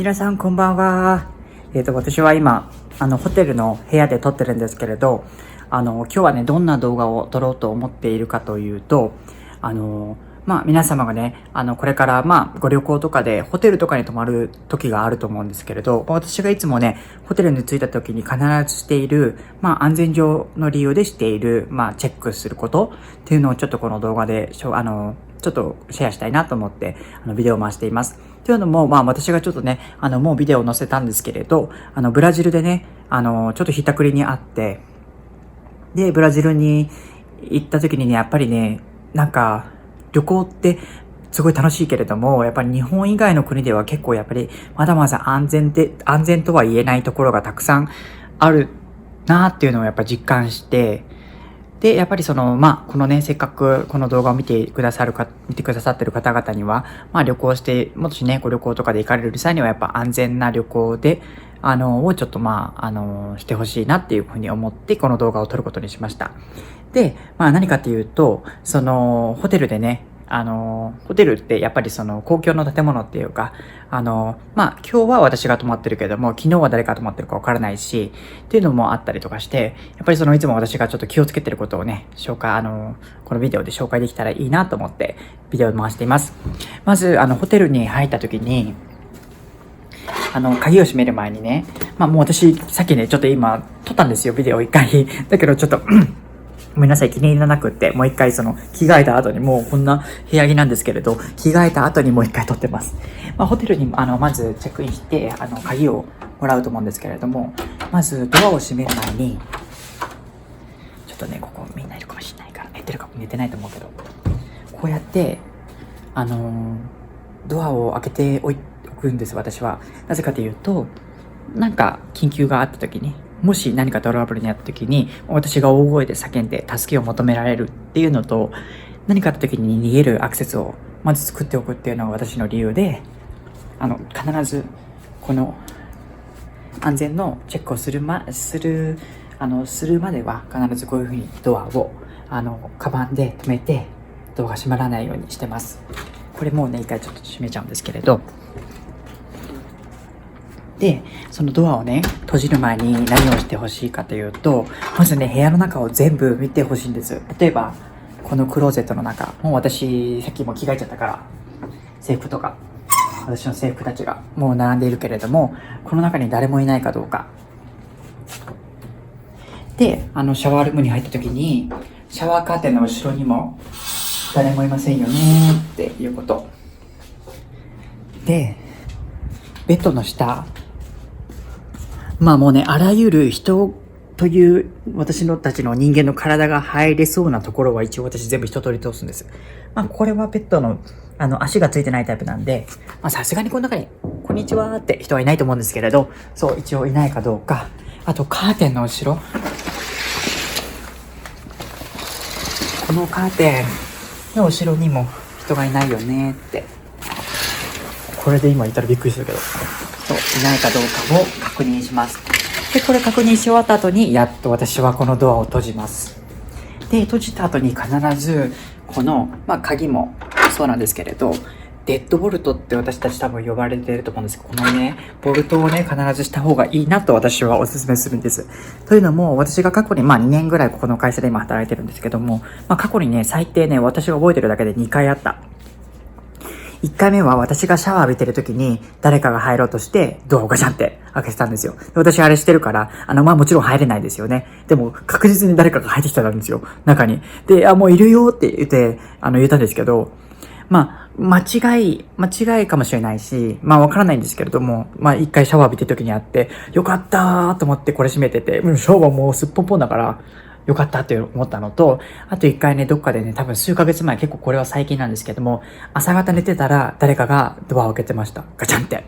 皆さんこんばんは。私は今、ホテルの部屋で撮ってるんですけれど、今日はね、どんな動画を撮ろうと思っているかというと、皆様がね、これから、ご旅行とかでホテルとかに泊まる時があると思うんですけれど、私がいつもね、ホテルに着いた時に必ずしている、安全上の理由でしている、チェックすることっていうのをちょっとこの動画で、ちょっとシェアしたいなと思って、ビデオを回しています。というのも、私がちょっとね、もうビデオを載せたんですけれど、ブラジルでね、ちょっとひったくりにあって、で、ブラジルに行った時にね、やっぱりね、旅行ってすごい楽しいけれども、やっぱり日本以外の国では結構やっぱりまだまだ安全とは言えないところがたくさんあるなっていうのをやっぱり実感して、で、やっぱりこのね、せっかくこの動画を見てくださってる方々には、旅行して、もしね、ご旅行とかで行かれる際にはやっぱ安全な旅行で、をちょっとしてほしいなっていうふうに思って、この動画を撮ることにしました。で、何かっていうと、ホテルでね、ホテルってやっぱり公共の建物っていうか、今日は私が泊まってるけども、昨日は誰が泊まってるかわからないし、っていうのもあったりとかして、やっぱりいつも私がちょっと気をつけてることをね、このビデオで紹介できたらいいなと思って、ビデオを回しています。まず、ホテルに入った時に、鍵を閉める前にね、もう私、さっきね、ちょっと今、撮ったんですよ、ビデオを一回。だけど、ちょっと、ごめんなさい、気に入らなくって、もう一回着替えた後に、もうこんな部屋着なんですけれど、着替えた後にもう一回撮ってます。ホテルに、まずチェックインして、鍵をもらうと思うんですけれども、まずドアを閉める前に、ちょっとね、ここみんないるかもしれないから、寝てないと思うけど、こうやって、ドアを開けておくんです、私は。なぜかというと、緊急があった時に、もし何かトラブルにあった時に、私が大声で叫んで助けを求められるっていうのと、何かあった時に逃げるアクセスをまず作っておくっていうのが私の理由で、必ずこの安全のチェックをするまでは必ずこういうふうにドアをカバンで止めてドアが閉まらないようにしてます。これもうね、一回ちょっと閉めちゃうんですけれど、で、そのドアをね、閉じる前に何をしてほしいかというと、まずね、部屋の中を全部見てほしいんです。例えば、このクローゼットの中、もう私、さっきも着替えちゃったから、制服とか、私の制服たちがもう並んでいるけれども、この中に誰もいないかどうか。で、シャワールームに入った時に、シャワーカーテンの後ろにも、誰もいませんよねっていうこと。で、ベッドの下、もうね、あらゆる人という私たちの人間の体が入れそうなところは一応私全部一通り通すんです。これはベッドの足がついてないタイプなんで、さすがにこの中にこんにちはって人はいないと思うんですけれど、そう一応いないかどうか、あとカーテンの後ろ、このカーテンの後ろにも人がいないよねって、これで今言ったらびっくりするけど、そういないかどうかを確認します。で、これ確認し終わった後にやっと私はこのドアを閉じます。で、閉じた後に必ずこの、鍵もそうなんですけれど、デッドボルトって私たち多分呼ばれていると思うんですけど、このね、ボルトをね、必ずした方がいいなと私はお勧めするんです。というのも、私が過去に2年ぐらいここの会社で今働いてるんですけども、過去にね、最低ね、私が覚えてるだけで2回あった。1回目は私がシャワー浴びてる時に誰かが入ろうとしてドアをガチャンって開けてたんですよ。私あれしてるから、もちろん入れないですよね。でも確実に誰かが入ってきたんですよ。中に。で、もういるよって言って、言ったんですけど、間違いかもしれないし、わからないんですけれども、一回シャワー浴びてる時にあって、よかったーと思ってこれ閉めてて、シャワーもうすっぽんぽんだから、よかったって思ったのと、あと一回ね、どっかでね、多分数ヶ月前、結構これは最近なんですけども、朝方寝てたら誰かがドアを開けてました。ガチャンって。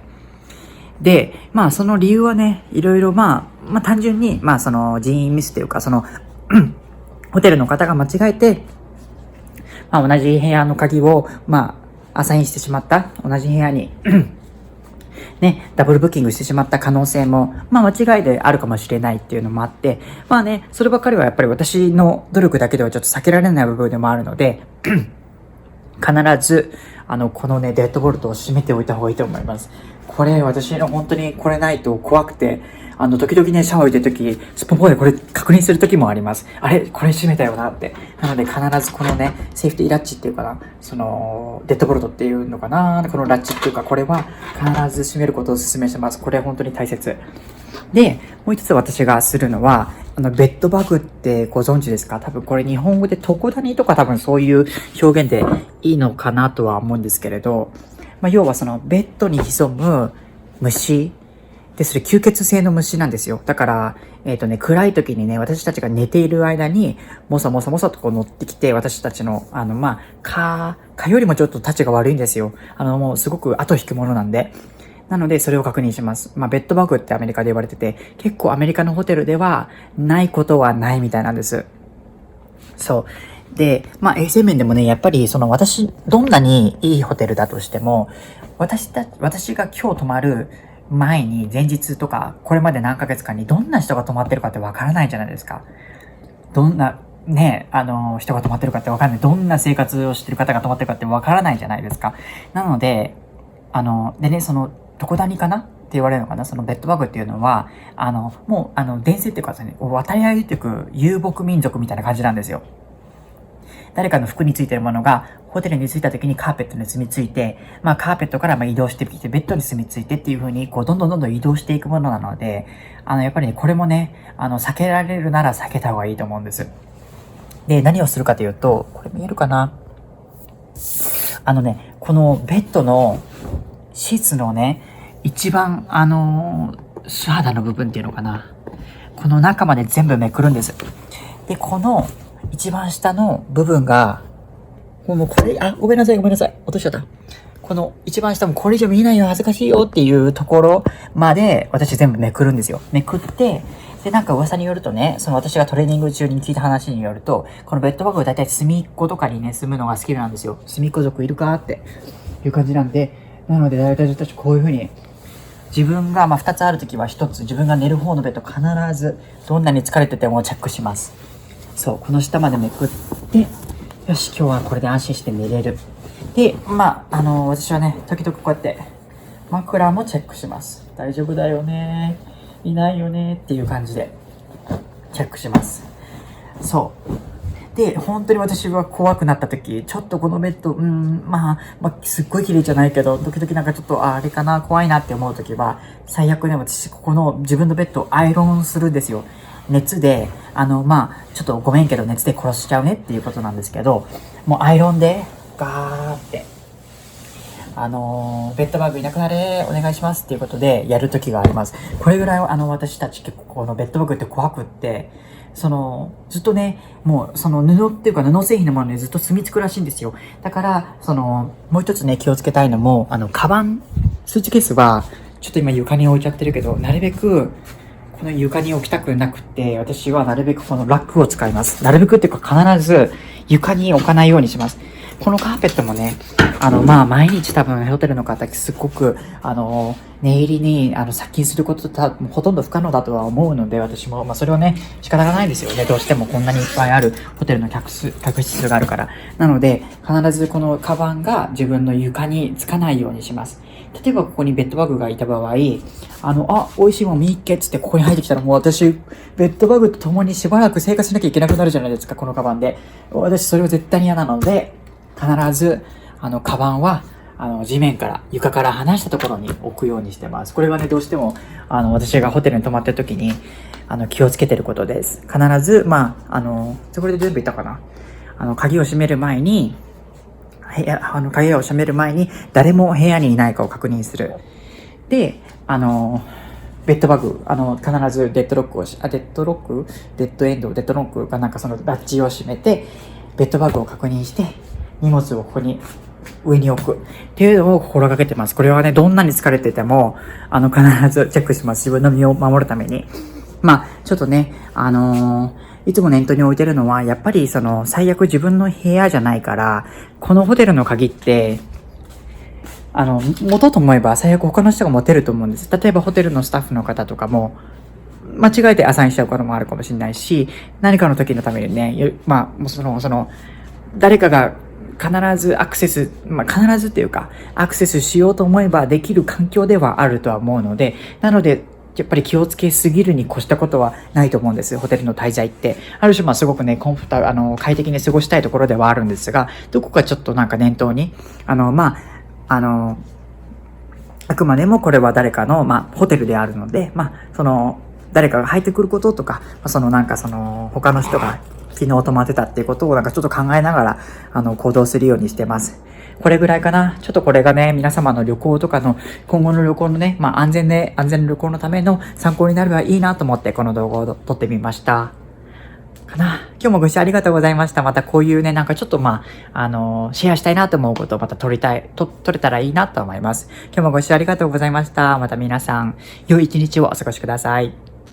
で、その理由はね、いろいろ単純に、人員ミスというか、ホテルの方が間違えて、同じ部屋の鍵を、アサインしてしまった。同じ部屋にね、ダブルブッキングしてしまった可能性も、間違いであるかもしれないっていうのもあって、そればかりはやっぱり私の努力だけではちょっと避けられない部分でもあるので、必ず、このね、デッドボルトを閉めておいた方がいいと思います。これ私の本当にこれないと怖くて、時々ね、シャワー浴びてる時、スポンポンでこれ確認する時もあります。あれこれ閉めたよなって。なので必ずこのね、セーフティーラッチっていうかな、デッドボルトっていうのかな、このラッチっていうか、これは必ず閉めることをお勧めします。これ本当に大切。で、もう一つ私がするのは、ベッドバグってご存知ですか？多分これ日本語で床谷とか多分そういう表現でいいのかなとは思うんですけれど、要はそのベッドに潜む虫で、それ吸血性の虫なんですよ。だから、暗い時にね、私たちが寝ている間に、もそもそもそとこう乗ってきて、私たちの、蚊よりもちょっと立ちが悪いんですよ。もうすごく後引くものなんで。なので、それを確認します。ベッドバグってアメリカで言われてて、結構アメリカのホテルでは、ないことはないみたいなんです。そう。で、衛生面でもね、やっぱり、どんなにいいホテルだとしても、私が今日泊まる前日とか、これまで何ヶ月かにどんな人が泊まってるかってわからないじゃないですか。どんな、ね、人が泊まってるかってわからない。どんな生活をしてる方が泊まってるかってわからないじゃないですか。なので、でね、床谷かなって言われるのかな、そのベッドバグっていうのは、もう、伝説っていうかね、渡り歩いていく遊牧民族みたいな感じなんですよ。誰かの服についてるものが、ホテルに着いた時にカーペットに住み着いて、カーペットから移動してきて、ベッドに住み着いてっていう風に、どんどん移動していくものなので、やっぱりね、これもね、避けられるなら避けた方がいいと思うんです。で、何をするかというと、これ見えるかな？このベッドのシーツのね、一番、素肌の部分っていうのかな。この中まで全部めくるんです。で、この一番下の部分が、ごめんなさい。落としちゃった。この一番下もこれ以上見えないよ、恥ずかしいよっていうところまで私全部めくるんですよ。めくって、で、噂によるとね、私がトレーニング中に聞いた話によると、このベッドバグだいたい隅っことかにね、住むのが好きなんですよ。隅っこ族いるかっていう感じなんで、なのでだいたい私こういう風に、自分が2つあるときは1つ、自分が寝る方のベッド必ず、どんなに疲れててもチェックします。そう、この下までめくって、よし、今日はこれで安心して寝れる。で、私はね、時々こうやって、枕もチェックします。大丈夫だよね。いないよね。っていう感じで、チェックします。そう。で、本当に私は怖くなった時、ちょっとこのベッド、すっごい綺麗じゃないけど、時々ちょっと、あれかな、怖いなって思う時は、最悪ね、私、ここの自分のベッドをアイロンするんですよ。熱で、ちょっとごめんけど熱で殺しちゃうねっていうことなんですけど、もうアイロンで、ガーって、ベッドバグいなくなれ、お願いしますっていうことでやるときがあります。これぐらい私たち結構このベッドバグって怖くって、ずっとね、もう布っていうか布製品のものにずっと住み着くらしいんですよ。だから、もう一つね、気をつけたいのも、カバン、スーツケースは、ちょっと今床に置いちゃってるけど、なるべく、この床に置きたくなくって、私はなるべくこのラックを使います。なるべくっていうか必ず床に置かないようにします。このカーペットもね、毎日多分ホテルの方すっごく、寝入りに、殺菌することほとんど不可能だとは思うので、私も、それはね、仕方がないですよね。どうしてもこんなにいっぱいあるホテルの客室があるから。なので、必ずこのカバンが自分の床につかないようにします。例えばここにベッドバグがいた場合、美味しいもん見っけっつってここに入ってきたらもう私、ベッドバグと共にしばらく生活しなきゃいけなくなるじゃないですか、このカバンで。私それは絶対に嫌なので、必ず、カバンは、地面から、床から離したところに置くようにしてます。これはね、どうしても、私がホテルに泊まってる時に、気をつけてることです。必ず、これで全部言ったかな。鍵を閉める前に、鍵を閉める前に、誰も部屋にいないかを確認する。で、ベッドバグ、必ずデッドロックをデッドロックがラッチを閉めて、ベッドバグを確認して、荷物をここに上に置くっていうのを心がけてます。これはね、どんなに疲れてても、必ずチェックします。自分の身を守るために。ちょっとね、いつも念頭に置いてるのは、やっぱり最悪自分の部屋じゃないから、このホテルの鍵って、持とうと思えば最悪他の人が持てると思うんです。例えばホテルのスタッフの方とかも、間違えてアサインしちゃうこともあるかもしれないし、何かの時のためにね、誰かが必ずアクセス、必ずっていうか、アクセスしようと思えばできる環境ではあるとは思うので、なので、やっぱり気をつけすぎるに越したことはないと思うんです。ホテルの滞在って。ある種すごくね、快適に過ごしたいところではあるんですが、どこかちょっと念頭に、あくまでもこれは誰かの、ホテルであるので、誰かが入ってくることとか、他の人が昨日泊まってたっていうことをちょっと考えながら、行動するようにしてます。これぐらいかな。ちょっとこれがね、皆様の旅行とかの、今後の旅行のね、安全な旅行のための参考になればいいなと思って、この動画を撮ってみました。かな。今日もご視聴ありがとうございました。またこういうね、ちょっとシェアしたいなと思うことをまた撮れたらいいなと思います。今日もご視聴ありがとうございました。また皆さん、良い一日をお過ごしください。